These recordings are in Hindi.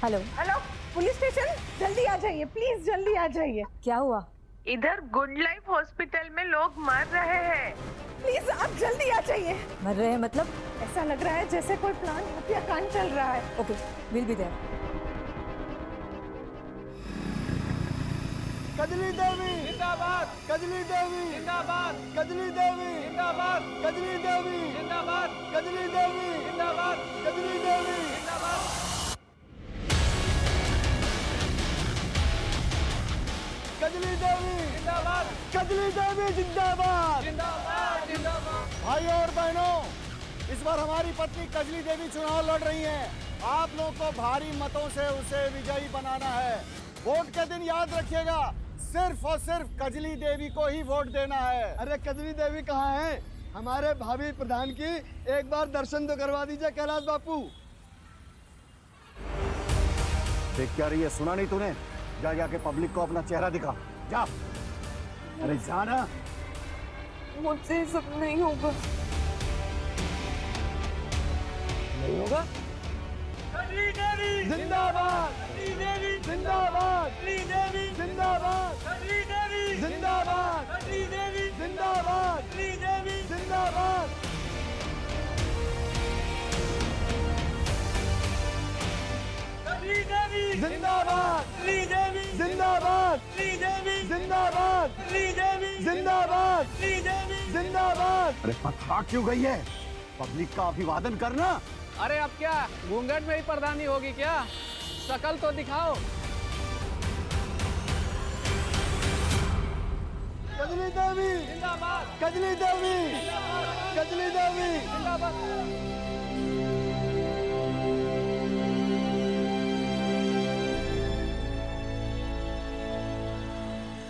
हेलो हेलो, पुलिस स्टेशन, जल्दी आ जाइए प्लीज, जल्दी आ जाइए। क्या हुआ? इधर गुड लाइफ हॉस्पिटल में लोग मर रहे हैं, प्लीज आप जल्दी आ जाइए। मर रहे हैं मतलब? ऐसा लग रहा है जैसे कोई प्लान हत्याकांड चल रहा है। Okay, will be there. Kajli Devi जिंदाबाद, कजली देवी जिंदाबाद, कजली देवी जिंदाबाद, कजली देवी जिंदाबाद, कजली देवी जिंदाबाद, कजली देवी जिंदाबाद, कजली देवी जिंदाबाद, कजली देवी जिंदाबाद, जिंदाबाद जिंदाबाद। भाइयों और बहनों, इस बार हमारी पत्नी कजली देवी चुनाव लड़ रही हैं। आप लोगों को भारी मतों से उसे विजयी बनाना है। वोट के दिन याद रखिएगा, सिर्फ और सिर्फ कजली देवी को ही वोट देना है। अरे कजली देवी कहाँ है? हमारे भावी प्रधान की एक बार दर्शन तो करवा दीजिए कैलाश बापू। देख क्या रही है, सुना नहीं तूने? जा जाके पब्लिक को अपना चेहरा दिखा, जा। अरे जाना। मुझसे ये सब नहीं होगा। नहीं होगा? कजली देवी जिंदाबाद, कजली देवी जिंदाबाद, कजली देवी जिंदाबाद, कजली देवी जिंदाबाद, कजली देवी जिंदाबाद, कजली देवी जिंदाबाद। कजली देवी जिंदाबाद, कजली देवी जिंदाबाद, कजली देवी जिंदाबाद, कजली देवी जिंदाबाद, कजली देवी जिंदाबाद। अरे पथरा क्यों गई है? पब्लिक का अभिवादन करना। अरे अब क्या घूंघट में ही प्रधानी होगी क्या? शकल तो दिखाओ। कजली देवी जिंदाबाद कजली देवी कजली देवी जिंदाबाद।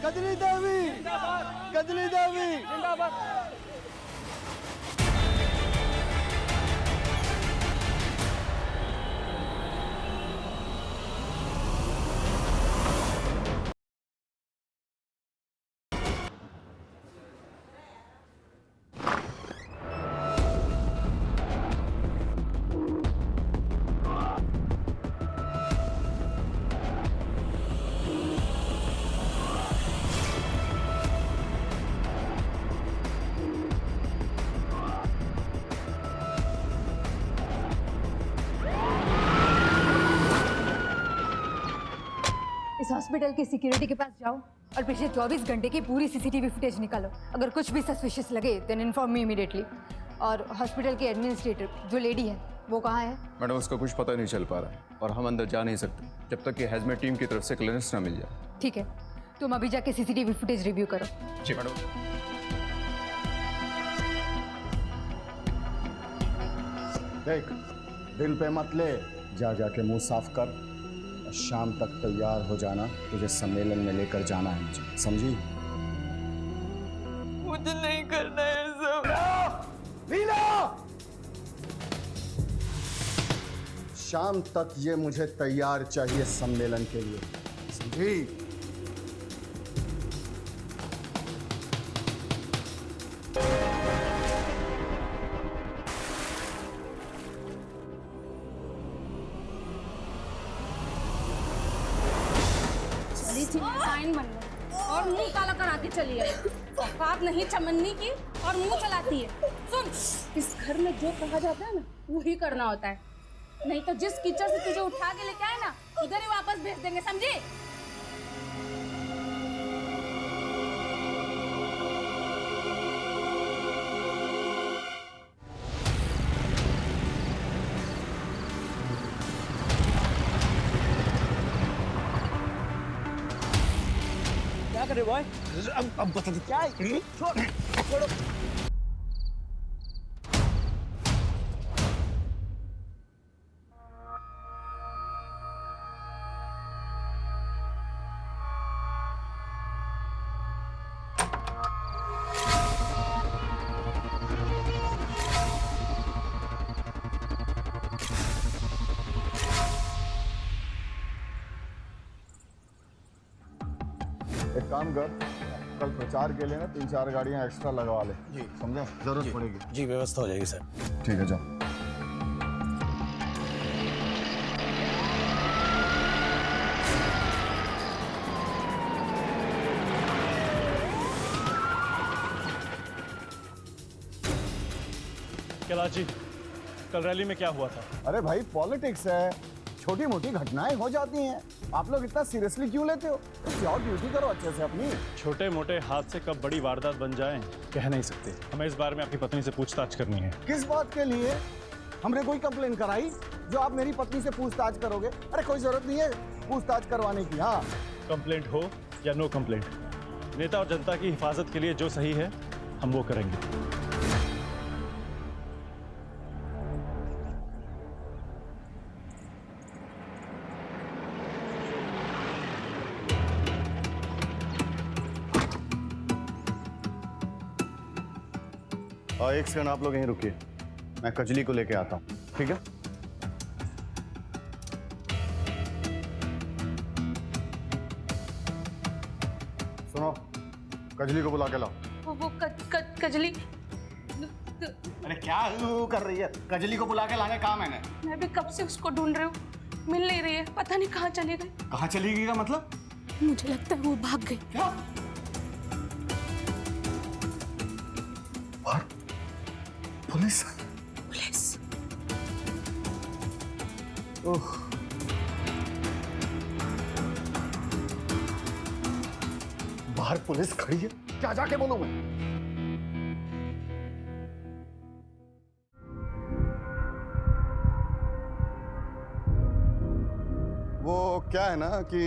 कजली देवी कजली देवी जिंदाबाद। इस हॉस्पिटल की सिक्योरिटी के पास जाओ और पिछले 24 घंटे की पूरी सीसीटीवी फुटेज निकालो। अगर कुछ भी सस्पिशियस लगे देन इन्फॉर्म मी इमीडिएटली। और हॉस्पिटल की एडमिनिस्ट्रेटर जो लेडी है वो कहाँ है? मैडम उसका कुछ पता नहीं चल पा रहा है और हम अंदर जा नहीं सकते जब तक कि हैजमेट टीम की तरफ से क्लियरेंस ना मिल जाए। ठीक है, तुम अभी जाके सीसीटीवी फुटेज रिव्यू करो। जी मैडम। देख, दिल पे मत ले, जा जाके मुंह साफ कर। शाम तक तैयार हो जाना, तुझे सम्मेलन में लेकर जाना है मुझे, समझी? मुझे नहीं करना है सब। लीला शाम तक ये मुझे तैयार चाहिए सम्मेलन के लिए, समझी? साइन बन लो और मुंह काला करा के चली आई। औकात नहीं चमन्नी की और मुंह चलाती है। सुन, इस घर में जो कहा जाता है ना वही करना होता है, नहीं तो जिस कीचड़ से तुझे उठा के लेके आए ना उधर ही वापस भेज देंगे, समझी? क्या करे बॉय? अब बता दे क्या है? छोड़ो। एक काम कर, कल प्रचार के लिए ना 3-4 गाड़ियां एक्स्ट्रा लगवा ले। जी समझा? जरूरत पड़ेगी। जी व्यवस्था हो जाएगी सर। ठीक है, जाओ। कैलाश जी, कल रैली में क्या हुआ था? अरे भाई पॉलिटिक्स है, छोटी मोटी घटनाएं हो जाती हैं। आप लोग इतना सीरियसली क्यों लेते हो? जाओ ड्यूटी करो अच्छे से अपनी। छोटे मोटे हादसे कब बड़ी वारदात बन जाएं कह नहीं सकते। हमें इस बारे में आपकी पत्नी से पूछताछ करनी है। किस बात के लिए? हमने कोई कंप्लेन कराई जो आप मेरी पत्नी से पूछताछ करोगे? अरे कोई जरूरत नहीं है पूछताछ करवाने की। हाँ, कंप्लेंट हो या नो कंप्लेंट, नेता और जनता की हिफाजत के लिए जो सही है हम वो करेंगे। और एक सेकंड आप लोग यहीं रुकिए, मैं कजली को लेके आता हूँ, ठीक है? सुनो, कजली को बुला के लाओ। वो कजली। अरे क्या कर रही है? कजली को बुला के लाने कहा मैंने। मैं भी कब से उसको ढूंढ रही हूँ, मिल नहीं रही है, पता नहीं कहाँ चली गई। कहाँ चली गई का मतलब? मुझे लगता है वो भाग गई। क्या? और पुलिस? पुलिस। ओह, बाहर पुलिस खड़ी है, क्या जाके बोलूं मैं? वो क्या है ना कि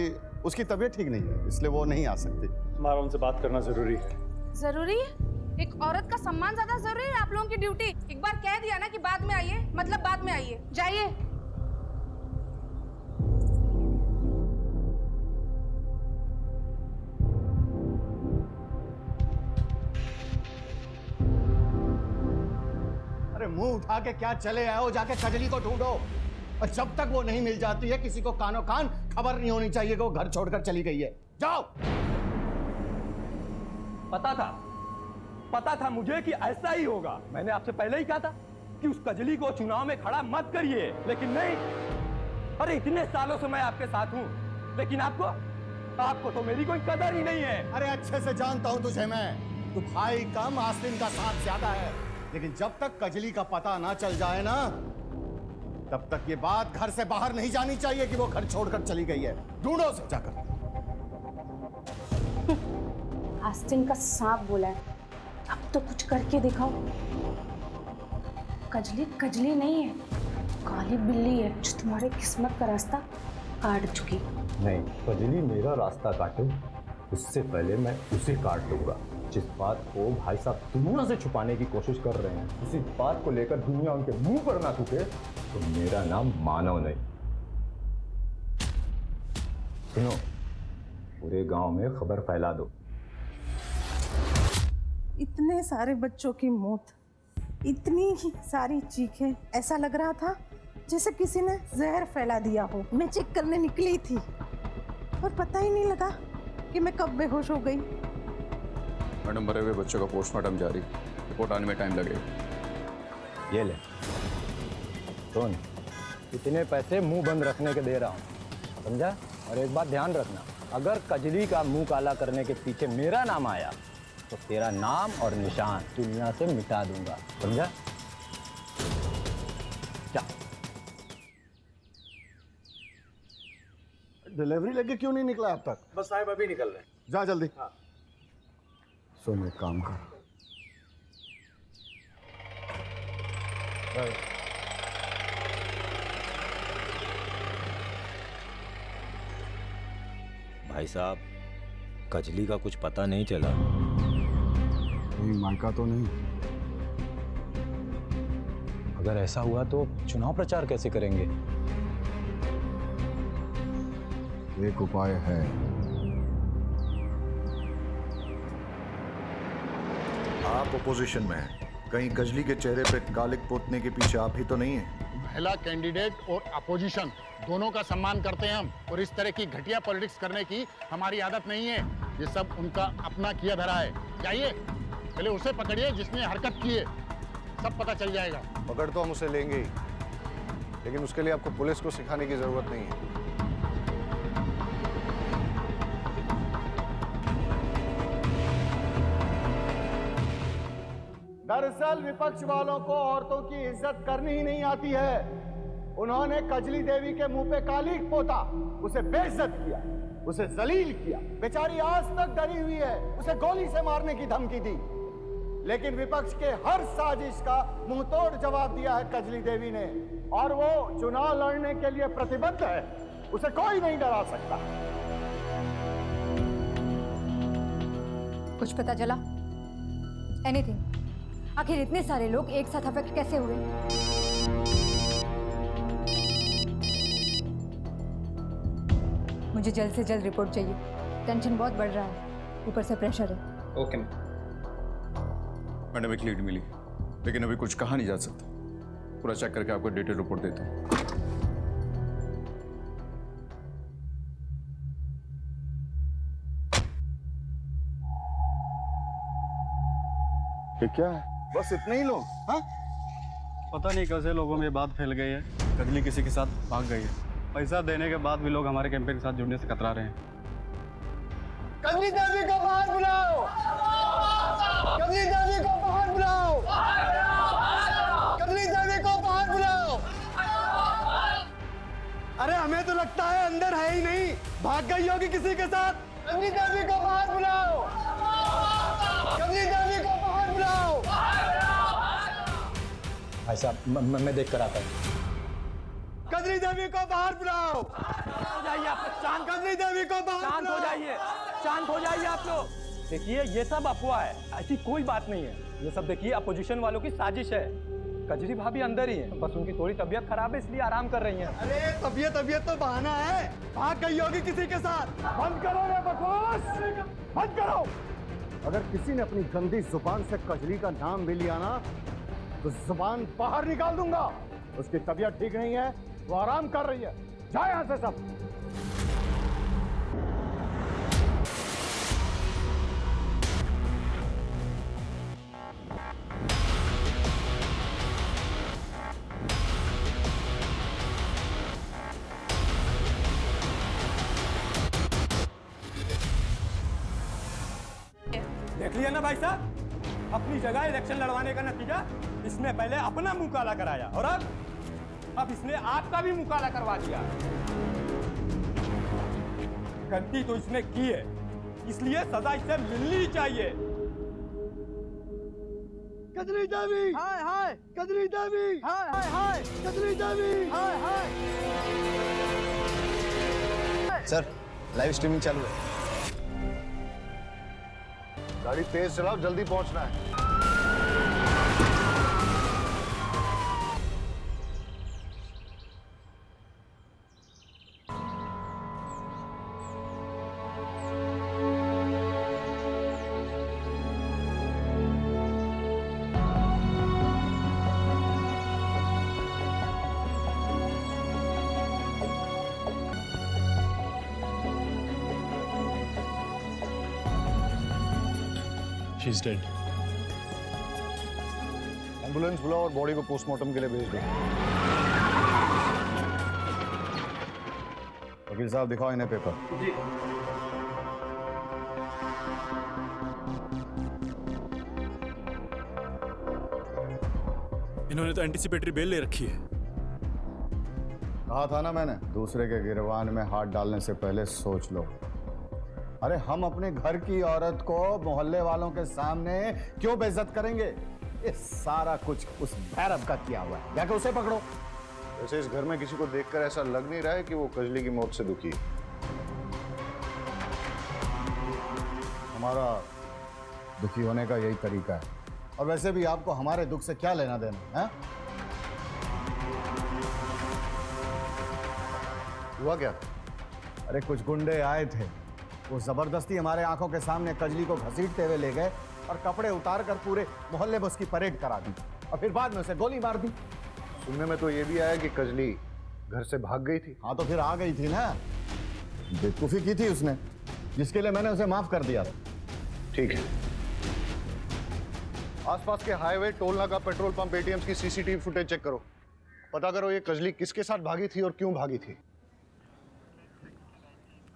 उसकी तबीयत ठीक नहीं है, इसलिए वो नहीं आ सकती। हमारा उनसे बात करना जरूरी है। जरूरी है? एक औरत का सम्मान ज्यादा जरूरी है आप लोगों की ड्यूटी? एक बार कह दिया ना कि बाद में आइए, मतलब बाद में आइए। जाइए। अरे मुंह उठा के क्या चले आए हो? जाके कजली को ढूंढो, और जब तक वो नहीं मिल जाती है किसी को कानो कान खबर नहीं होनी चाहिए कि वो घर छोड़कर चली गई है। जाओ। पता था मुझे कि ऐसा ही होगा। मैंने आपसे पहले ही कहा था कि उस कजली को चुनाव में खड़ा मत करिए, लेकिन नहीं। अरे इतने सालों से मैं आपके साथ हूं, लेकिन आपको तो मेरी कोई कदर ही नहीं है। अरे अच्छे से जानता हूं तुझे मैं, तू भाई कम आस्तीन का साथ ज्यादा है, लेकिन जब तक कजली का पता ना चल जाए ना, तब तक ये बात घर से बाहर नहीं जानी चाहिए कि वो घर छोड़कर चली गई है। ढूंढो उसे जाकर। आस्तीन का सांप बोला है, अब तो कुछ करके दिखाओ। कजली नहीं है, काली बिल्ली है जो तुम्हारे किस्मत का रास्ता काट चुकी। नहीं, कजली मेरा रास्ता काटे उससे पहले मैं उसे काट लूंगा। जिस बात को भाई साहब दुनिया से छुपाने की कोशिश कर रहे हैं, उसी बात को लेकर दुनिया उनके मुंह पर ना थूके तो मेरा नाम मानव नहीं। सुनो, पूरे गांव में खबर फैला दो। इतने सारे बच्चों की मौत, इतनी सारी चीखें, ऐसा लग रहा था जैसे किसी ने जहर फैला दिया हो। मैं चेक करने निकली थी और पता ही नहीं लगा कि मैं कब बेहोश हो गई। मैडम, मरे हुए बच्चों का पोस्टमार्टम जारी, रिपोर्ट आने में टाइम लगेगा। ये ले सुन, इतने पैसे मुंह बंद रखने के दे रहा हूँ, समझा? और एक बात ध्यान रखना, अगर कजली का मुंह काला करने के पीछे मेरा नाम आया तो तेरा नाम और निशान दुनिया से मिटा दूंगा, समझा? क्या डिलीवरी लेके क्यों नहीं निकला अब तक? बस साहब अभी निकल रहे हैं। जा जल्दी। हाँ। सुन, एक काम कर, भाई साहब, कजली का कुछ पता नहीं चला। नहीं, मायका तो नहीं। अगर ऐसा हुआ तो चुनाव प्रचार कैसे करेंगे? एक उपाय है। आप ओपोजिशन में हैं, कहीं कजली के चेहरे पे कालिक पोतने के पीछे आप ही तो नहीं है? महिला कैंडिडेट और अपोजिशन दोनों का सम्मान करते हैं हम, और इस तरह की घटिया पॉलिटिक्स करने की हमारी आदत नहीं है। ये सब उनका अपना किया धरा है। जाइए, पहले उसे पकड़िए जिसने हरकत की है, सब पता चल जाएगा। पकड़ तो हम उसे लेंगे ही, लेकिन उसके लिए आपको पुलिस को सिखाने की जरूरत नहीं है। दरअसल विपक्ष वालों को औरतों की इज्जत करनी ही नहीं आती है। उन्होंने कजली देवी के मुंह पे कालिक पोता, उसे बेइज्जत किया, उसे जलील किया। बेचारी आज तक डरी हुई है, उसे गोली से मारने की धमकी दी। लेकिन विपक्ष के हर साजिश का मुंहतोड़ जवाब दिया है कजली देवी ने, और वो चुनाव लड़ने के लिए प्रतिबद्ध है। उसे कोई नहीं डरा सकता। कुछ पता चला? एनीथिंग? आखिर इतने सारे लोग एक साथ अफेक्ट कैसे हुए? मुझे जल्द से जल्द रिपोर्ट चाहिए। टेंशन बहुत बढ़ रहा है, ऊपर से प्रेशर है। ओके मैडम, एक लीड मिली, लेकिन अभी कुछ कहा नहीं जा सकता। पूरा चेक करके आपको डिटेल रिपोर्ट देता हूँ। ये क्या है? बस इतने ही लोग? हाँ? पता नहीं कैसे लोगों में बात फैल गई है। कजली किसी के साथ भाग गई है। पैसा देने के बाद भी लोग हमारे कैंपेन के साथ जुड़ने से कतरा रहे हैं। कजली देवी को बाहर बुलाओ! कजली देवी को बाहर बुलाओ! कजली देवी को बाहर बुलाओ! अरे हमें तो लगता है अंदर है ही नहीं, भाग गई होगी किसी के साथ। कजली देवी को बाहर बुलाओ! कजली देवी को बाहर बुलाओ! भाई साहब मैं देख कर आता हूँ। कजली देवी को बाहर बुलाओ! हो जाइए आप शांत। कजली देवी को बाहर शांत हो जाइए, शांत हो जाइए आप लोग। देखिए ये सब अफवाह है, ऐसी कोई बात नहीं है। ये सब देखिए अपोजिशन वालों की साजिश है। कजरी भाभी अंदर ही है, बस उनकी थोड़ी तबीयत खराब है इसलिए आराम कर रही हैं। अरे तबीयत तो बहाना है, भाग गई होगी किसी के साथ। बंद करो ये बकवास, बंद करो। अगर किसी ने अपनी गंदी जुबान से कजली का नाम भी लिया ना, तो जुबान बाहर निकाल दूंगा। उसकी तबीयत ठीक नहीं है, वो आराम कर रही है। जाए यहां से सब। देख लिया ना भाई साहब, अपनी जगह इलेक्शन लड़वाने का नतीजा। इसने पहले अपना मुंह काला कराया और अब इसने आपका भी मुंह काला करवा दिया। गलती तो इसने की है, इसलिए सजा इसे मिलनी चाहिए। कजली देवी हाय हाय, कजली देवी हाय हाय हाय, कजली देवी हाय हाय। सर लाइव स्ट्रीमिंग चालू है। गाड़ी तेज चलाओ, जल्दी पहुंचना है। She's dead. एम्बुलेंस बुलाओ और बॉडी को पोस्टमार्टम के लिए भेज दो। वकील साहब दिखाओ इन्हें पेपर। जी। इन्होंने तो एंटीसिपेटरी बेल ले रखी है। कहा था ना मैंने, दूसरे के गिरबान में हाथ डालने से पहले सोच लो। अरे हम अपने घर की औरत को मोहल्ले वालों के सामने क्यों बेइज्जत करेंगे? ये सारा कुछ उस भैरव का किया हुआ है। जाके उसे पकड़ो। वैसे इस घर में किसी को देखकर ऐसा लग नहीं रहा है कि वो कजली की मौत से दुखी है। हमारा दुखी होने का यही तरीका है। और वैसे भी आपको हमारे दुख से क्या लेना देना है? हुआ क्या? अरे कुछ गुंडे आए थे, वो जबरदस्ती हमारे आंखों के सामने कजली को घसीटते हुए ले गए और कपड़े उतार कर पूरे मोहल्ले में उसकी परेड करा दी और फिर बाद में उसे गोली मार दी। सुनने में तो ये भी आया कि कजली घर से भाग गई थी। हाँ तो फिर आ गई थी ना, बेवकूफी की थी उसने, जिसके लिए मैंने उसे माफ कर दिया था। ठीक है, आसपास के हाईवे, टोल नाका, पेट्रोल पंप, एटीएम्स की सीसीटीवी फुटेज चेक करो। पता करो ये कजली किसके साथ भागी थी और क्यों भागी थी।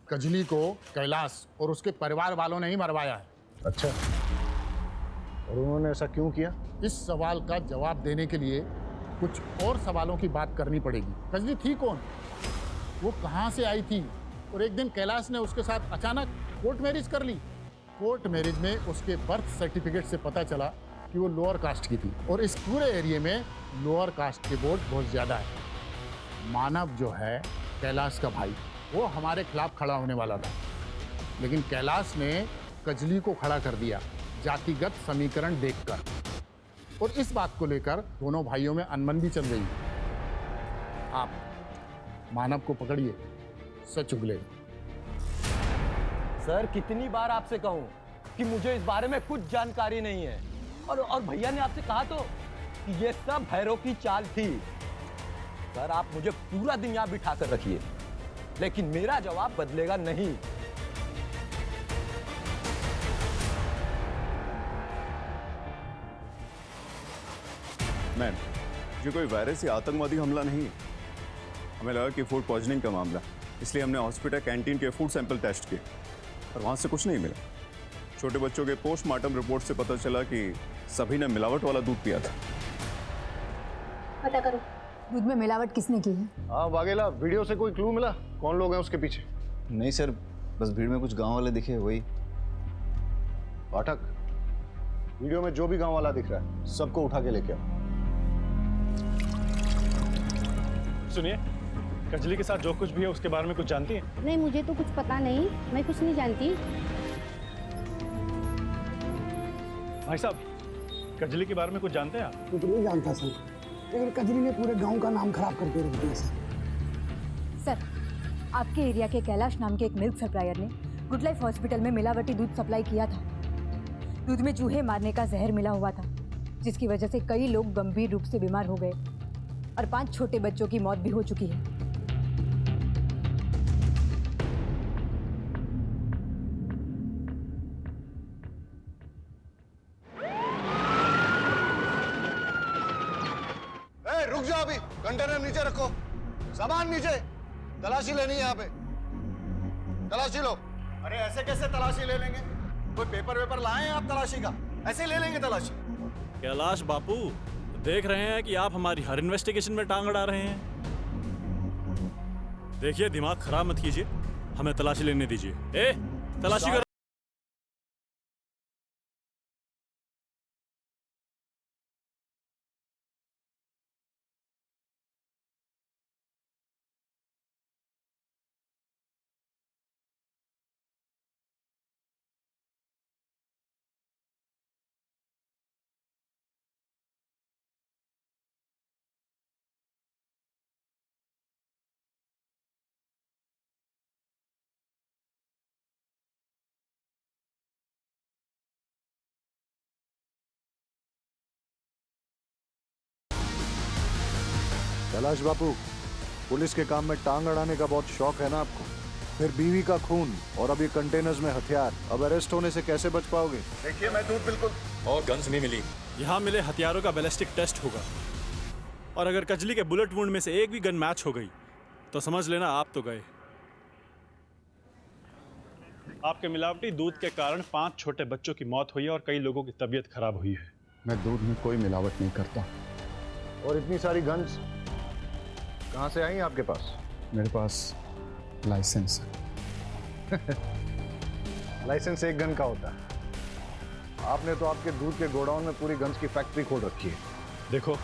कजली को कैलाश और उसके परिवार वालों ने ही मरवाया है। अच्छा, और उन्होंने ऐसा क्यों किया? इस सवाल का जवाब देने के लिए कुछ और सवालों की बात करनी पड़ेगी। कजली थी कौन, वो कहाँ से आई थी, और एक दिन कैलाश ने उसके साथ अचानक कोर्ट मैरिज कर ली। कोर्ट मैरिज में उसके बर्थ सर्टिफिकेट से पता चला कि वो लोअर कास्ट की थी, और इस पूरे एरिया में लोअर कास्ट के वोट बहुत ज़्यादा है। मानव जो है कैलाश का भाई, वो हमारे खिलाफ खड़ा होने वाला था, लेकिन कैलाश ने कजली को खड़ा कर दिया जातिगत समीकरण देखकर, और इस बात को लेकर दोनों भाइयों में अनबन भी चल रही है। आप मानव को पकड़िए, सच उगलेगा। सर कितनी बार आपसे कहूं कि मुझे इस बारे में कुछ जानकारी नहीं है, और भैया ने आपसे कहा तो कि ये सब भैरव की चाल थी। सर आप मुझे पूरा दिन यहां बिठा कर रखिए, लेकिन मेरा जवाब बदलेगा नहीं। मैम, ये कोई वायरस या आतंकवादी हमला नहीं है। हमें लगा कि फूड पॉइजनिंग का मामला, इसलिए हमने हॉस्पिटल कैंटीन के फूड सैंपल टेस्ट किए, और वहाँ से कुछ नहीं मिला। छोटे बच्चों के पोस्टमार्टम रिपोर्ट से पता चला कि सभी ने मिलावट वाला दूध पिया था। पता करो दूध में मिलावट किसने की है। हाँ वाघेला, वीडियो से कोई क्लू मिला कौन लोग हैं उसके पीछे? नहीं सर, बस भीड़ में कुछ गांव वाले दिखे, वही। पाठक, वीडियो में जो भी गांव वाला दिख रहा है सबको उठा के लेके आओ। सुनिए, कजली के साथ जो कुछ भी है उसके बारे में कुछ जानती हैं? नहीं, मुझे तो कुछ पता नहीं, मैं कुछ नहीं जानती। भाई साहब, कजली के बारे में कुछ जानते हैं आप? कुछ नहीं जानता सर, लेकिन कजली ने पूरे गांव का नाम खराब करके रख दिया सर। सर, आपके एरिया के कैलाश नाम के एक मिल्क सप्लायर ने गुड लाइफ हॉस्पिटल में मिलावटी दूध सप्लाई किया था। दूध में चूहे मारने का जहर मिला हुआ था, जिसकी वजह से कई लोग गंभीर रूप से बीमार हो गए और 5 छोटे बच्चों की मौत भी हो चुकी है। रुक जाओ, अभी कंटेनर नीचे रखो, सामान नीचे, तलाशी लेनी है यहाँ पे, तलाशी लो। अरे ऐसे कैसे तलाशी ले लेंगे? कोई पेपर वेपर लाए हैं आप तलाशी का? ऐसे ले लेंगे तलाशी? कैलाश बापू, देख रहे हैं कि आप हमारी हर इन्वेस्टिगेशन में टांग अड़ा रहे हैं। देखिए, दिमाग खराब मत कीजिए, हमें तलाशी लेने दीजिए। तलाशी कर। कैलाश बापू, पुलिस के काम में टांग अड़ाने का बहुत शौक है ना आपको? फिर बीवी का खून और अब ये कंटेनर्स में हथियार, अब अरेस्ट होने से कैसे बच पाओगे? देखिए, मैं दूध बिल्कुल। और गन्स नहीं मिली। यहाँ मिले हथियारों का बैलिस्टिक टेस्ट होगा, और अगर कजली के बुलेट वुंड में से एक भी गन मैच हो गई तो समझ लेना आप तो गए। आपके मिलावटी दूध के कारण 5 छोटे बच्चों की मौत हुई है और कई लोगों की तबीयत खराब हुई है। मैं दूध में कोई मिलावट नहीं करता। और इतनी सारी गन्स कहाँ से आई आपके पास? मेरे पास लाइसेंस है। लाइसेंस एक गन का होता है। आपने तो आपके दूध के गोडाउन में पूरी गन्स की फैक्ट्री खोल रखी है। देखो,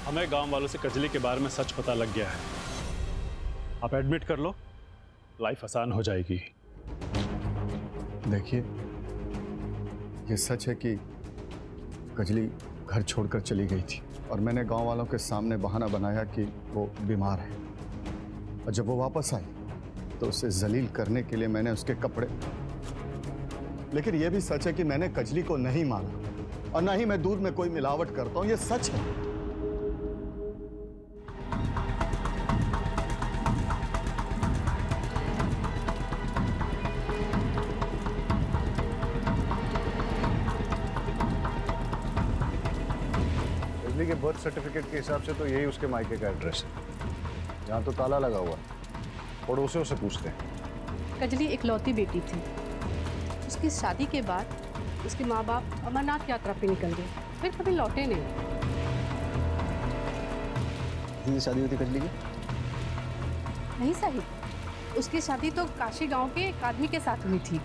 हमें गांव वालों से कजली के बारे में सच पता लग गया है। आप एडमिट कर लो, लाइफ आसान हो जाएगी। देखिए, ये सच है कि कजली घर छोड़कर चली गई थी, और मैंने गांव वालों के सामने बहाना बनाया कि वो बीमार है, और जब वो वापस आई तो उसे जलील करने के लिए मैंने उसके कपड़े। लेकिन यह भी सच है कि मैंने कजली को नहीं मारा, और ना ही मैं दूध में कोई मिलावट करता हूं, ये सच है। कजली के बर्थ सर्टिफिकेट के हिसाब से तो यही उसके मायके का एड्रेस है। यहाँ तो ताला लगा हुआ है, पड़ोसियों से पूछते हैं। कजली इकलौती बेटी थी। उसकी शादी के बाद उसके माँ बाप अमरनाथ यात्रा पे निकल गए, फिर कभी लौटे नहीं। की शादी हुई थी कजली की? नहीं साहिब, उसकी शादी तो काशी गांव के एक आदमी के साथ हुई थी।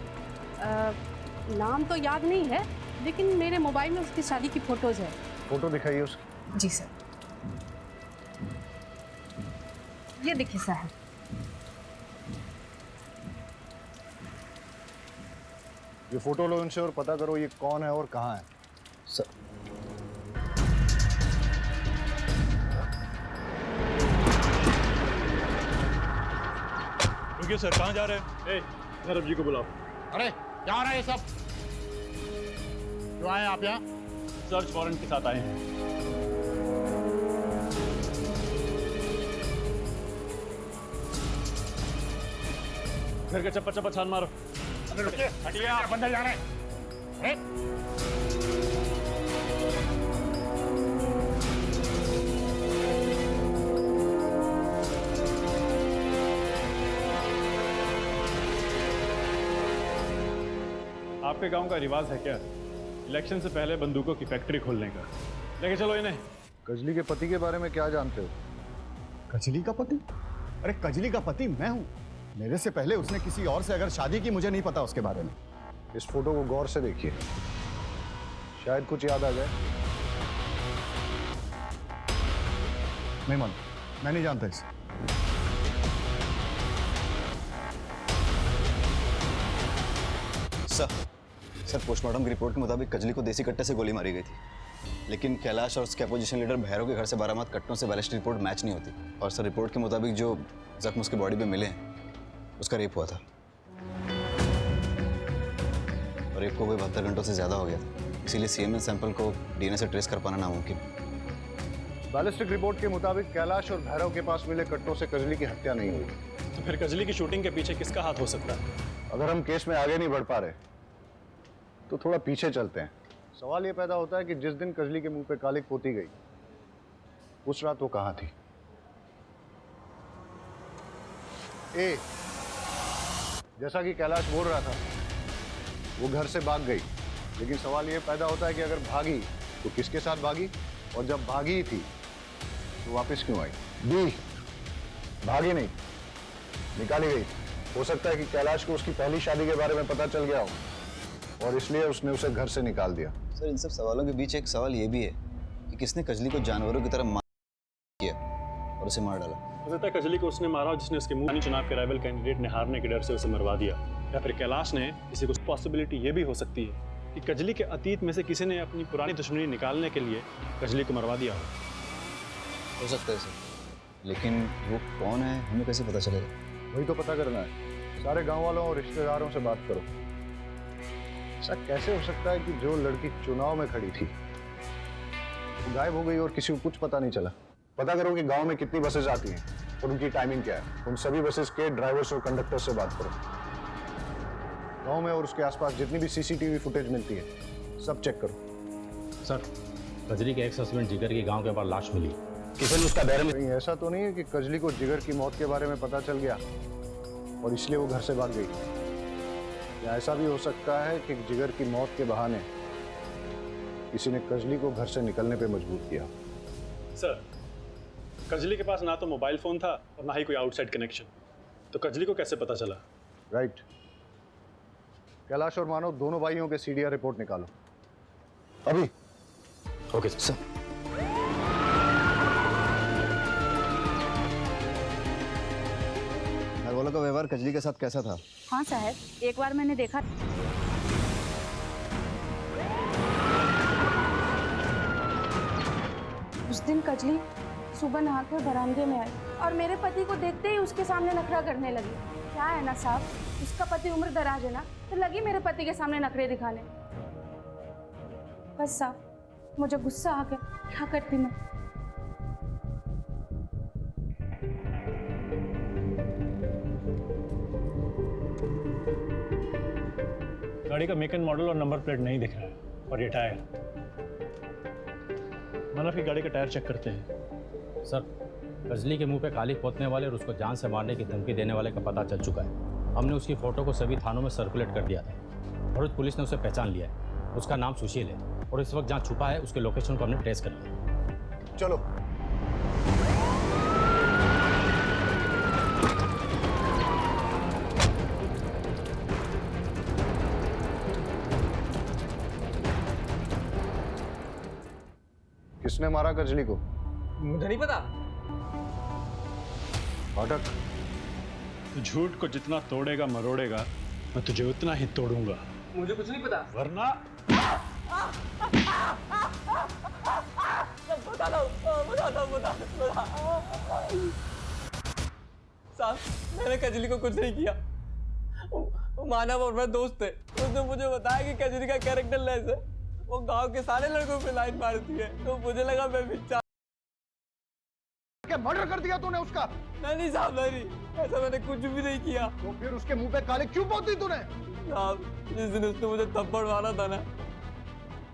नाम तो याद नहीं है, लेकिन मेरे मोबाइल में उसकी शादी की फोटोज है। फोटो दिखाइए उसकी। जी सर, ये देखिए साहब। ये फोटो लो इनसे और पता करो ये कौन है और कहाँ है। सर रुकिए सर, कहाँ जा रहे हैं? धर्म जी को बुलाओ। अरे क्या हो रहा है ये सब? क्यों आए आप यहाँ? सर्च वारंट के साथ आए हैं। घर के चप्पा चप्पा छान मारो। अरे रुकिए, हटिए, आप अंदर जा रहे हैं। अरे आपके गांव का रिवाज है क्या इलेक्शन से पहले बंदूकों की फैक्ट्री खोलने का? लेके चलो इन्हें। कजली के पति के बारे में क्या जानते हो? कजली का पति? अरे कजली का पति मैं हूँ। मेरे से पहले उसने किसी और से अगर शादी की, मुझे नहीं पता उसके बारे में। इस फोटो को गौर से देखिए, शायद कुछ याद आ जाए। नहीं मालूम, मैं नहीं जानता इसे। सर पोस्टमार्टम की रिपोर्ट के मुताबिक कजली को देसी कट्टे से गोली मारी गई थी, लेकिन कैलाश और उसके अपोजिशन लीडर भैरव के घर से बारामद कट्टों से बैलिस्टिक रिपोर्ट मैच नहीं होती। और सर रिपोर्ट के मुताबिक जो जख्म उसके बॉडी पे मिले हैं उसका रेप हुआ था, और रेप को कोई 72 घंटों से ज़्यादा हो गया था, इसीलिए सीएमएन सैंपल को डीएनए से ट्रेस कर पाना नामुमकिन। बैलिस्टिक रिपोर्ट के मुताबिक कैलाश और भैरव के पास मिले कट्टों से कजली की हत्या नहीं हुई। तो फिर कजली की शूटिंग के पीछे किसका हाथ हो सकता है? अगर हम केस में आगे नहीं बढ़ पा रहे तो थोड़ा पीछे चलते हैं। सवाल ये पैदा होता है कि जिस दिन कजली के मुंह पे कालिक पोती गई उस रात वो कहाँ थी? ए, जैसा कि कैलाश बोल रहा था, वो घर से भाग गई, लेकिन सवाल ये पैदा होता है कि अगर भागी तो किसके साथ भागी, और जब भागी थी तो वापस क्यों आई? बी, भागी नहीं, निकाली गई। हो सकता है कि कैलाश को उसकी पहली शादी के बारे में पता चल गया हो और इसलिए उसने उसे घर से निकाल दिया। सर इन सब सवालों के बीच एक सवाल ये भी है कि किसने कजली को जानवरों की तरह मार किया और उसे मार डाला? हो सकता है कजली को उसने मारा जिसने उसके मुंह चुनाव के राइवल कैंडिडेट ने हारने के डर से उसे मरवा दिया, या फिर कैलाश ने किसी को। पॉसिबिलिटी ये भी हो सकती है कि कजली के अतीत में से किसी ने अपनी पुरानी दुश्मनी निकालने के लिए कजली को मरवा दिया हो सकता है सर, लेकिन वो कौन है हमें कैसे पता चलेगा? वही तो पता करना है। सारे गांव वालों और रिश्तेदारों से बात करो। ऐसा कैसे हो सकता है कि जो लड़की चुनाव में खड़ी थी वो गायब हो गई और किसी को कुछ पता नहीं चला? पता करो कि गांव में कितनी बसेस आती हैं और उनकी टाइमिंग क्या है। उन सभी बसेस के ड्राइवर्स और कंडक्टर से बात करो। गांव में और उसके आसपास जितनी भी सीसीटीवी फुटेज मिलती है सब चेक करो। सर, कजली के एक्स हस्बैंड जिगर की गांव के पास लाश मिली। किसी ने उसका दायरा में कहीं ऐसा तो नहीं है कि कजली को जिगर की मौत के बारे में पता चल गया और इसलिए वो घर से भाग गई? या ऐसा भी हो सकता है कि जिगर की मौत के बहाने किसी ने कजली को घर से निकलने पे मजबूर किया? सर, कजली के पास ना तो मोबाइल फोन था और ना ही कोई आउटसाइड कनेक्शन, तो कजली को कैसे पता चला? राइट। कैलाश और मानव दोनों भाइयों के सीडीआर रिपोर्ट निकालो अभी। Okay sir. घर वालों का व्यवहार कजली के साथ कैसा था? हाँ साहब, एक बार मैंने देखा। उस दिन कजली सुबह नहाकर बरामदे में आई और मेरे पति को देखते ही उसके सामने नखरा करने लगी। क्या है ना साहब, उसका पति उम्र दराज है ना, तो लगी मेरे पति के सामने नखरे दिखाने। बस साहब, मुझे गुस्सा आ गया, क्या करती मैं। गाड़ी का मेक एंड मॉडल और नंबर प्लेट नहीं दिख रहा है, और ये टायर। मानव की गाड़ी का टायर चेक करते हैं। सर, कजली के मुंह पे कालिक पोतने वाले और उसको जान से मारने की धमकी देने वाले का पता चल चुका है। हमने उसकी फोटो को सभी थानों में सर्कुलेट कर दिया था। भरूच पुलिस ने उसे पहचान लिया है। उसका नाम सुशील है और इस वक्त जहाँ छुपा है उसके लोकेशन को हमने ट्रेस कर लिया। चलो। किसने मारा कजली को? मुझे नहीं पता। फाटक, तू झूठ को जितना तोड़ेगा मरोड़ेगा, मैं तुझे उतना ही तोड़ूंगा। मुझे कुछ नहीं पता। वरना साहब, मैंने कजली को कुछ नहीं किया। वो मानव और मैं दोस्त थे। उसने मुझे बताया कि कजली का कैरेक्टर लेस है, वो गांव के सारे लड़कों पे लाइन मारती है, तो मुझे लगा मैं भी क्या मर्डर कर दिया तूने उसका? नहीं साहब, नहीं, ऐसा मैंने कुछ भी नहीं किया। तो फिर उसके मुंह पे काले क्यों पोती तूने? साहब, जिस दिन उसने मुझे थप्पड़ मारा था ना,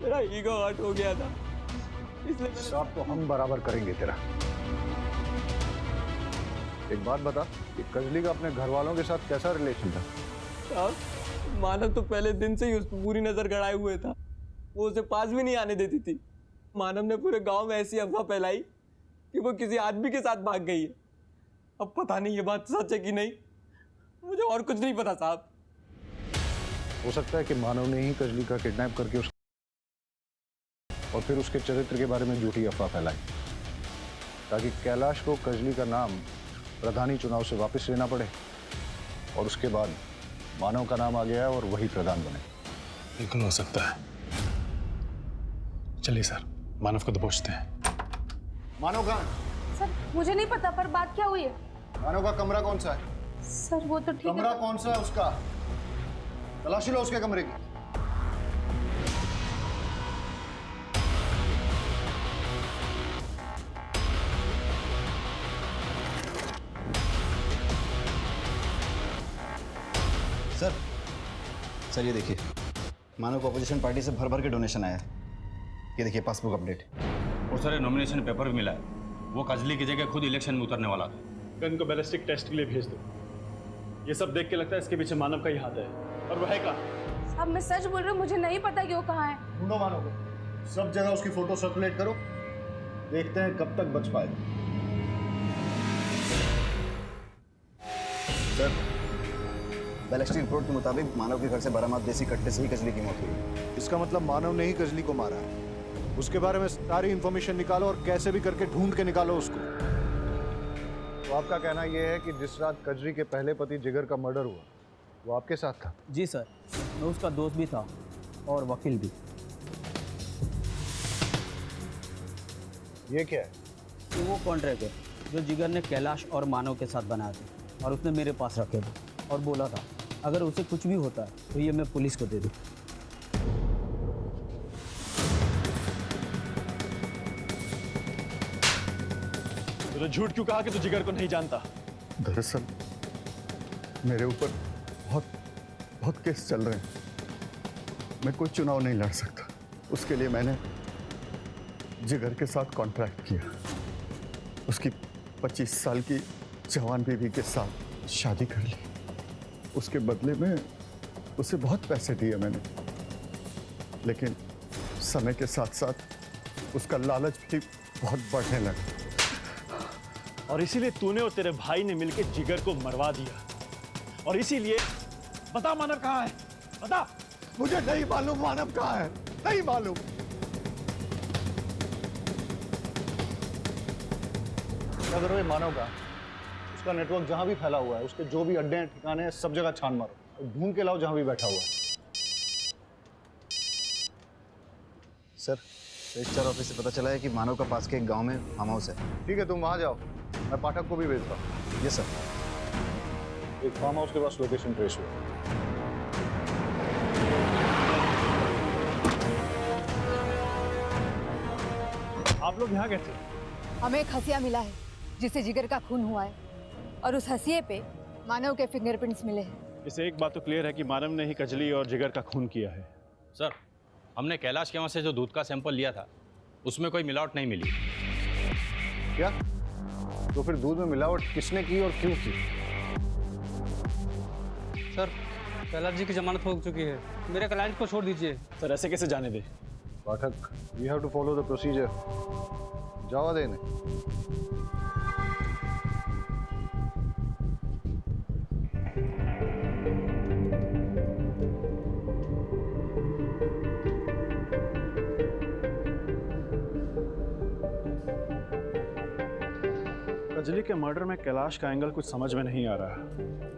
मेरा ईगो हर्ट हो गया था, इसलिए मैंने... साहब तो हम बराबर करेंगे तेरा। एक बात बता कि कजली का अपने घर वालों के साथ कैसा रिलेशन था? साहब, मानव तो पहले दिन से ही उस पर पूरी नजर गड़ाए हुए था। वो उसे पास भी नहीं आने देती थी। मानव ने पूरे गांव में ऐसी अफवाह फैलाई कि वो किसी आदमी के साथ भाग गई है। अब पता नहीं ये बात सच है कि नहीं, मुझे और कुछ नहीं पता साहब। हो सकता है कि मानव ने ही कजली का किडनैप करके और फिर उसके चरित्र के बारे में झूठी अफवाह फैलाई, ताकि कैलाश को कजली का नाम प्रधानी चुनाव से वापस लेना पड़े, और उसके बाद मानव का नाम आ गया और वही प्रधान बने। बिल्कुल हो सकता है। चलिए सर, मानव को दबोचते हैं। मानव कहाँ? सर मुझे नहीं पता, पर बात क्या हुई है? मानव का कमरा कौन सा है? सर वो तो ठीक है। कमरा कौन सा है उसका? तलाशी लो उसके कमरे की। सर ये देखिए, मानव को अपोजिशन पार्टी से भर भर के डोनेशन आया है। ये देखिए पासबुक अपडेट। और सर नॉमिनेशन पेपर भी मिला है। वो कजली की जगह खुद इलेक्शन में उतरने वाला था। गन को बैलिस्टिक टेस्ट के लिए भेज दो। ये सब देख के लगता है इसके पीछे मानव का ही हाथ है। और वह है कहाँ? साहब मैं सच बोल रही हूँ, मुझे नहीं पता कि वो कहाँ है। ढूंढो मानव को, सब जगह उसकी फोटो सर्कुलेट करो, देखते हैं कब तक बच पाएगा। सर, बैलिस्टिक रिपोर्ट के मुताबिक मानव के घर से बरामद देसी कट्टे से ही कजली की मौत हुई। इसका मतलब मानव ने ही कजली को मारा है। उसके बारे में सारी इंफॉर्मेशन निकालो और कैसे भी करके ढूंढ के निकालो उसको। तो आपका कहना यह है कि जिस रात कजली के पहले पति जिगर का मर्डर हुआ, वो आपके साथ था? जी सर, मैं उसका दोस्त भी था और वकील भी। ये क्या है? तो वो कॉन्ट्रैक्ट है जो जिगर ने कैलाश और मानव के साथ बनाया था, और उसने मेरे पास रखे थे और बोला था अगर उसे कुछ भी होता है तो ये मैं पुलिस को दे दूँ। तो झूठ क्यों कहा कि तू जिगर को नहीं जानता? दरअसल मेरे ऊपर बहुत केस चल रहे हैं। मैं कोई चुनाव नहीं लड़ सकता। उसके लिए मैंने जिगर के साथ कॉन्ट्रैक्ट किया। उसकी 25 साल की जवान बीवी के साथ शादी कर ली। उसके बदले में उसे बहुत पैसे दिए मैंने, लेकिन समय के साथ साथ उसका लालच भी बहुत बढ़ने लगा। और इसीलिए तूने और तेरे भाई ने मिलकर जिगर को मरवा दिया। और इसीलिए बता मानव कहाँ है? बता। मुझे नहीं मालूम मानव कहाँ है, नहीं मालूम। क्या करोगे मानव का? उसका नेटवर्क जहां भी फैला हुआ है, उसके जो भी अड्डे हैं, ठिकाने हैं, सब जगह छान मारो और ढूंढ के लाओ जहां भी बैठा हुआ है। सर, रजिस्ट्रार ऑफिस से पता चला है कि मानव का पास के एक गांव में फार्म हाउस है। ठीक है, तुम वहां जाओ, मैं पाठक को भी भेजता हूँ। Yes sir. एक फार्म हाउस के पास लोकेशन ट्रेस हुआ। आप लोग यहाँ कैसे? हमें एक हसिया मिला है जिससे जिगर का खून हुआ है, और उस हसिये पे मानव के फिंगरप्रिंट्स मिले हैं। इससे एक बात तो क्लियर है कि मानव ने ही कजली और जिगर का खून किया है। सर, हमने कैलाश के वहाँ से जो दूध का सैंपल लिया था उसमें कोई मिलावट नहीं मिली। क्या? तो फिर दूध में मिलावट किसने की और क्यों की? सर, कैलाश जी की जमानत हो चुकी है, मेरे क्लाइंट को छोड़ दीजिए। सर ऐसे कैसे जाने दे? Pathak, we have to follow the procedure. जावा देने। कजली के मर्डर में कैलाश का एंगल कुछ समझ में नहीं आ रहा।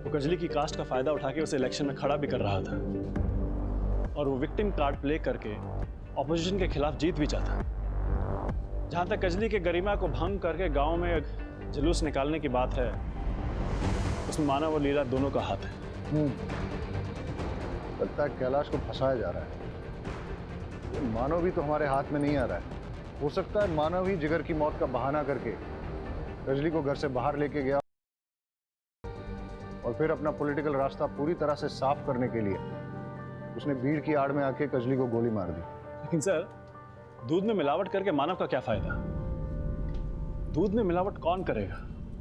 वो कजली की कास्ट का फायदा उठा के उसे इलेक्शन में खड़ा भी कर रहा था और वो विक्टिम कार्ड प्ले करके ऑपोजिशन के खिलाफ जीत भी चाहता। जहां तक कजली के गरिमा को भंग करके गांव में जुलूस निकालने की बात है, उसमें मानव और लीला दोनों का हाथ है। लगता है कैलाश को फंसाया जा रहा है। मानव भी तो हमारे हाथ में नहीं आ रहा है। हो सकता है मानव ही जिगर की मौत का बहाना करके कजली को घर से बाहर लेके गया और फिर अपना पॉलिटिकल रास्ता पूरी तरह से साफ करने के लिए उसने भीड़ की आड़ में आके कजली को गोली मार दी। लेकिन सर, दूध में मिलावट करके मानव का क्या फायदा? दूध में मिलावट कौन करेगा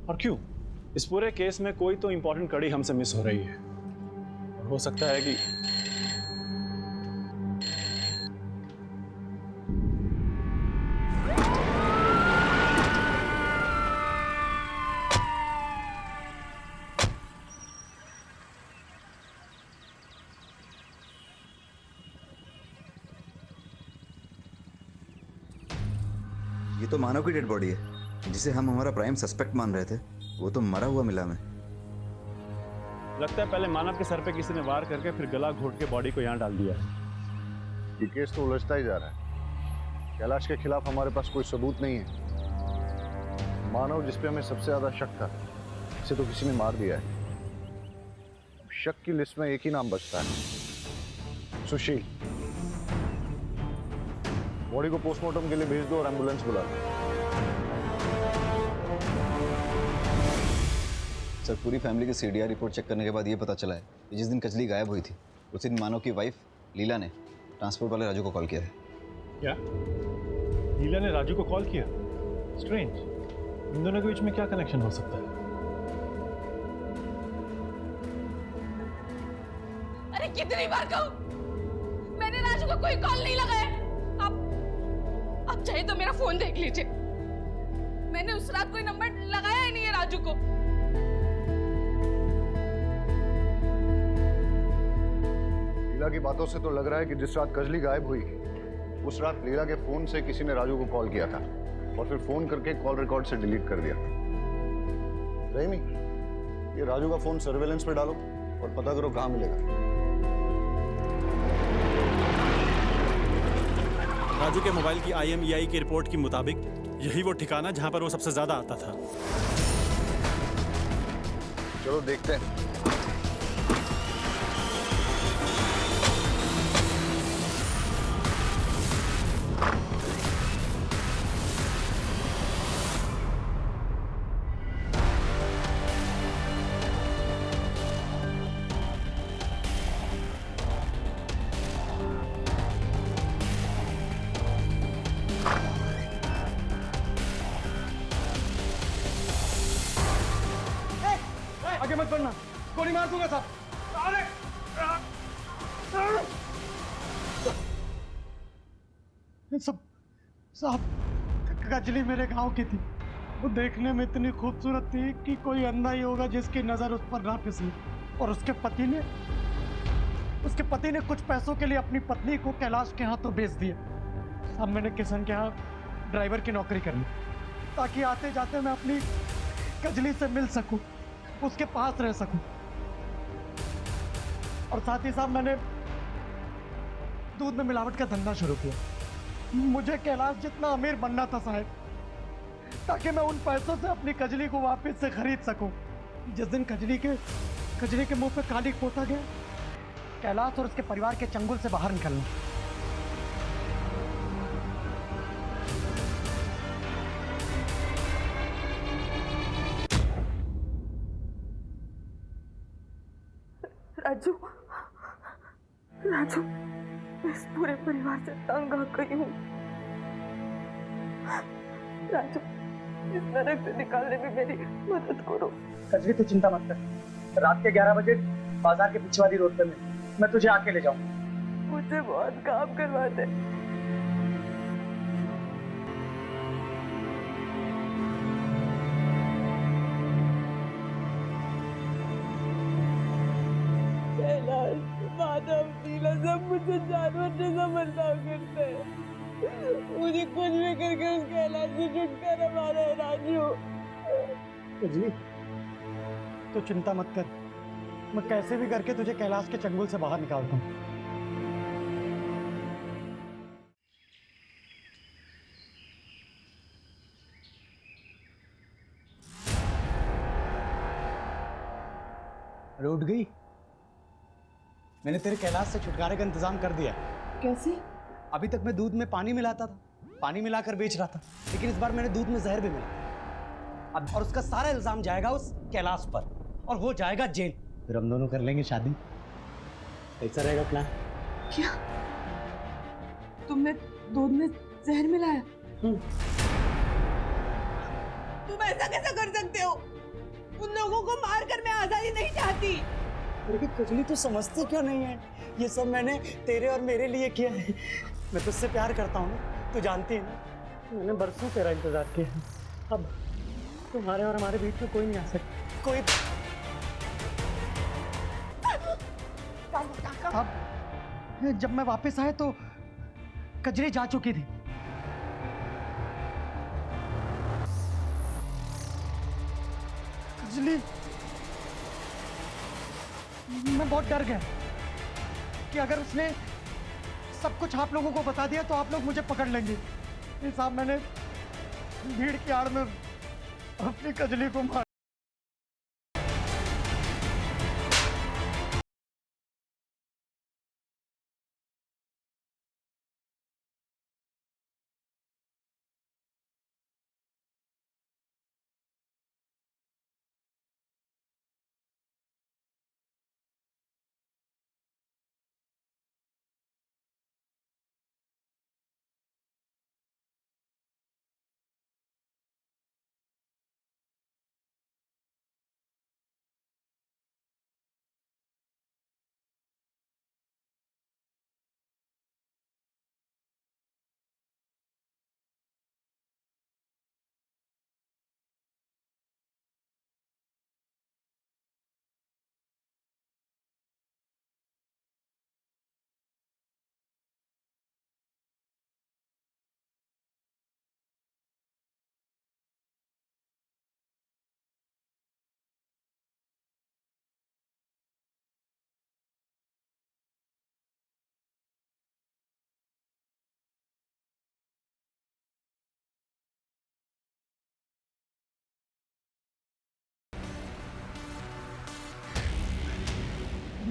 और क्यों? इस पूरे केस में कोई तो इंपॉर्टेंट कड़ी हमसे मिस हो रही है और हो सकता है कि ये तो मानव की डेड बॉडी है, जिसे हम हमारा प्राइम सस्पेक्ट मान रहे थे। वो तो मरा हुआ मिला हमें। लगता है पहले मानव के सर पे किसी ने वार करके फिर गला घोट के बॉडी को यहाँ डाल दिया। ये केस तो उलझता ही जा रहा है। कैलाश के खिलाफ हमारे पास कोई सबूत नहीं है। मानव जिस पे हमें सबसे ज्यादा शक था, इसे तो किसी ने मार दिया है। शक की लिस्ट में एक ही नाम बचता है, सुशील। बॉडी को पोस्टमार्टम के लिए भेज दो और एम्बुलेंस बुला दो। सर, पूरी फैमिली की सीडीआर रिपोर्ट चेक करने के बाद ये पता चला है कि जिस दिन कजली गायब हुई थी उस दिन मानव की वाइफ लीला ने ट्रांसपोर्ट वाले राजू को कॉल किया था। क्या लीला ने राजू को कॉल किया? स्ट्रेंज। इन दोनों के बीच में क्या कनेक्शन हो सकता है? अरे कितनी बार कहूं, मैंने राजू को कोई कॉल नहीं लगाया। अब चाहे तो मेरा फोन देख लीजिए, मैंने उस रात कोई नंबर लगाया ही नहीं है राजू को। लीला की बातों से तो लग रहा है कि जिस रात कजली गायब हुई उस रात लीला के फोन से किसी ने राजू को कॉल किया था और फिर फोन करके कॉल रिकॉर्ड से डिलीट कर दिया। रहीमी, ये राजू का फोन सर्वेलेंस पे डालो और पता करो कहां मिलेगा। राजू के मोबाइल की IMEI की रिपोर्ट के मुताबिक यही वो ठिकाना जहां पर वो सबसे ज्यादा आता था। चलो देखते हैं। आगे मत बढ़ना, गोली मार दूंगा साहब। सब साहब, कजली मेरे गांव की थी। वो देखने में इतनी खूबसूरत थी कि कोई अंधा ही होगा जिसकी नजर उस पर ना फिसली। और उसके पति ने कुछ पैसों के लिए अपनी पत्नी को कैलाश के हाथों बेच दिया। साहब, मैंने किशन के यहाँ ड्राइवर की नौकरी कर ली ताकि आते जाते मैं अपनी कजली से मिल सकूं, उसके पास रह सकूं। और साथ ही साथ मैंने दूध में मिलावट का धंधा शुरू किया। मुझे कैलाश जितना अमीर बनना था साहब, ताकि मैं उन पैसों से अपनी कजली को वापस से खरीद सकूं। जिस दिन कजली के मुंह पे कालिक पोता गया, कैलाश और उसके परिवार के चंगुल से बाहर निकलना। राजू, मैं इस पूरे परिवार से तंग आ गई हूँ। राजू, इस नरक से निकालने में मेरी मदद करो। कजली, तू चिंता मत कर। रात के 11 बजे बाजार के पीछे वाली रोड पे मैं तुझे आके ले जाऊंगा। मुझसे बहुत काम करवाते। माधव नीला सब मुझे जानवर जैसा बर्ताव करते हैं। मुझे कुछ भी करके उस कैलाश से छुटकारा पाना है राजू। कजली तो चिंता मत कर, मैं कैसे भी करके तुझे कैलाश के चंगुल से बाहर निकालता हूँ। अरे उठ गई? मैंने तेरे कैलाश से छुटकारे का इंतजाम कर दिया। कैसे? अभी तक मैं दूध में पानी मिलाता था, पानी मिलाकर बेच रहा था, लेकिन इस बार मैंने दूध में जहर भी मिलाया। अब और उसका सारा इल्जाम जाएगा उस कैलाश पर और हो जाएगा जेल। फिर हम दोनों कर लेंगे शादी। कैसा रहेगा प्लान? क्या तुमने दूध में जहर मिलाया? तुम ऐसा कैसा कर सकते हो? उन लोगों को मारकर मैं आजादी नहीं चाहती। लेकिन कजली तू समझती क्यों नहीं है? ये सब मैंने तेरे और मेरे लिए किया है। मैं तुझसे प्यार करता हूँ ना, तू जानती है ना। मैंने बरसों तेरा इंतजार किया है। अब तुम्हारे और हमारे बीच में कोई नहीं आ सकता। कोई अब जब मैं वापस आया तो कजरी जा चुकी थी। कजली, मैं बहुत डर गया कि अगर उसने सब कुछ आप लोगों को बता दिया तो आप लोग मुझे पकड़ लेंगे। इस साहब मैंने भीड़ की आड़ में अपनी कजली को मार।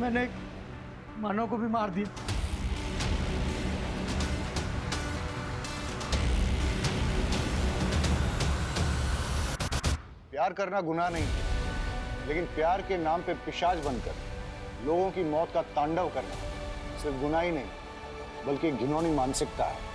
मैंने मानव को भी मार दिया। प्यार करना गुनाह नहीं है, लेकिन प्यार के नाम पे पिशाच बनकर लोगों की मौत का तांडव करना सिर्फ गुनाह ही नहीं बल्कि घिनौनी मानसिकता है।